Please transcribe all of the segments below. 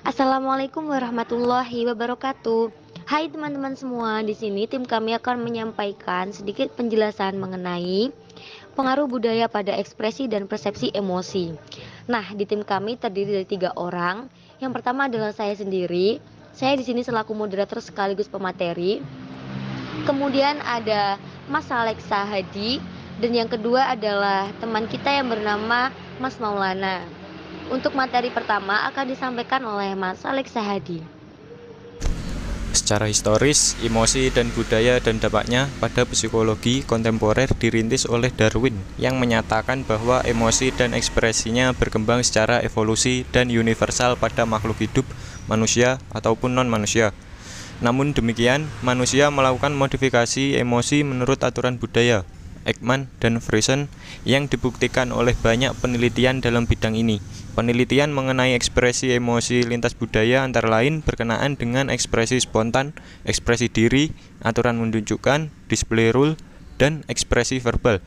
Assalamualaikum warahmatullahi wabarakatuh. Hai teman-teman semua, di sini tim kami akan menyampaikan sedikit penjelasan mengenai pengaruh budaya pada ekspresi dan persepsi emosi. Nah, di tim kami terdiri dari 3 orang. Yang pertama adalah saya sendiri. Saya di sini selaku moderator sekaligus pemateri. Kemudian ada Mas Alexa Hadi, dan yang kedua adalah teman kita yang bernama Mas Maulana. Untuk materi pertama akan disampaikan oleh Mas Alexa Hadi. Secara historis, emosi dan budaya dan dampaknya pada psikologi kontemporer dirintis oleh Darwin yang menyatakan bahwa emosi dan ekspresinya berkembang secara evolusi dan universal pada makhluk hidup, manusia ataupun non-manusia. Namun demikian, manusia melakukan modifikasi emosi menurut aturan budaya, Ekman dan Friesen, yang dibuktikan oleh banyak penelitian dalam bidang ini. Penelitian mengenai ekspresi emosi lintas budaya antara lain berkenaan dengan ekspresi spontan, ekspresi diri, aturan menunjukkan, display rule, dan ekspresi verbal.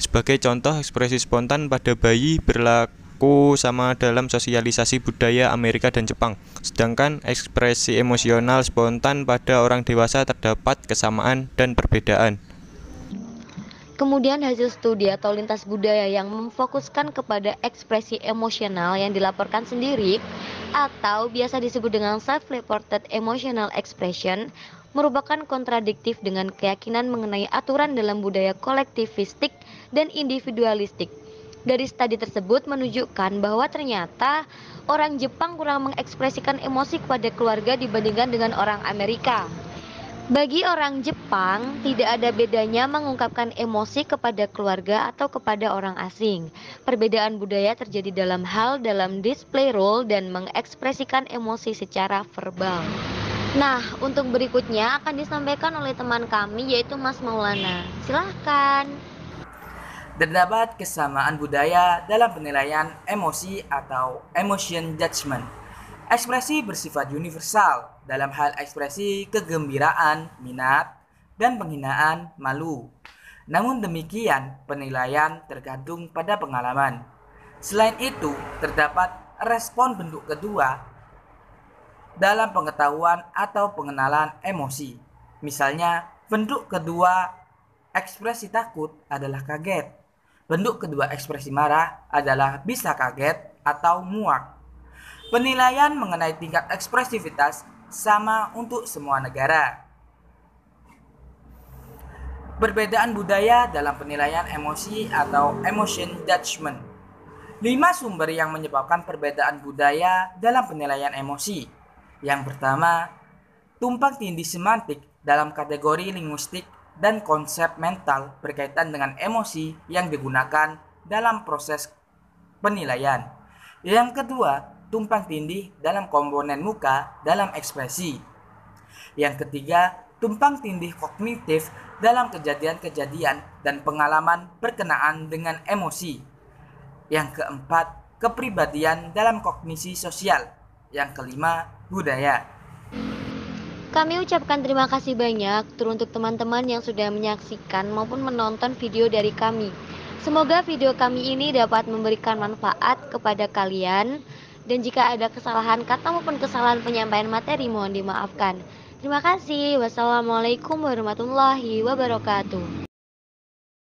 Sebagai contoh, ekspresi spontan pada bayi berlaku sama dalam sosialisasi budaya Amerika dan Jepang. Sedangkan ekspresi emosional spontan pada orang dewasa terdapat kesamaan dan perbedaan. Kemudian hasil studi atau lintas budaya yang memfokuskan kepada ekspresi emosional yang dilaporkan sendiri atau biasa disebut dengan self-reported emotional expression merupakan kontradiktif dengan keyakinan mengenai aturan dalam budaya kolektivistik dan individualistik. Dari studi tersebut menunjukkan bahwa ternyata orang Jepang kurang mengekspresikan emosi kepada keluarga dibandingkan dengan orang Amerika. Bagi orang Jepang, tidak ada bedanya mengungkapkan emosi kepada keluarga atau kepada orang asing. Perbedaan budaya terjadi dalam display role dan mengekspresikan emosi secara verbal. Nah, untuk berikutnya akan disampaikan oleh teman kami yaitu Mas Maulana. Silahkan. Terdapat kesamaan budaya dalam penilaian emosi atau emotion judgment. Ekspresi bersifat universal dalam hal ekspresi kegembiraan, minat, dan penghinaan, malu. Namun demikian, penilaian tergantung pada pengalaman. Selain itu, terdapat respon bentuk kedua dalam pengetahuan atau pengenalan emosi. Misalnya, bentuk kedua ekspresi takut adalah kaget. Bentuk kedua ekspresi marah adalah bisa kaget atau muak. Penilaian mengenai tingkat ekspresivitas sama untuk semua negara. Perbedaan budaya dalam penilaian emosi atau emotion judgment. 5 sumber yang menyebabkan perbedaan budaya dalam penilaian emosi. Yang pertama, tumpang tindih semantik dalam kategori linguistik dan konsep mental berkaitan dengan emosi yang digunakan dalam proses penilaian. Yang kedua, tumpang tindih dalam komponen muka dalam ekspresi. Yang ketiga, tumpang tindih kognitif dalam kejadian-kejadian dan pengalaman berkenaan dengan emosi. Yang keempat, kepribadian dalam kognisi sosial. Yang kelima, budaya. Kami ucapkan terima kasih banyak untuk teman-teman yang sudah menyaksikan maupun menonton video dari kami. Semoga video kami ini dapat memberikan manfaat kepada kalian. Dan jika ada kesalahan kata maupun kesalahan penyampaian materi mohon dimaafkan. Terima kasih. Wassalamualaikum warahmatullahi wabarakatuh.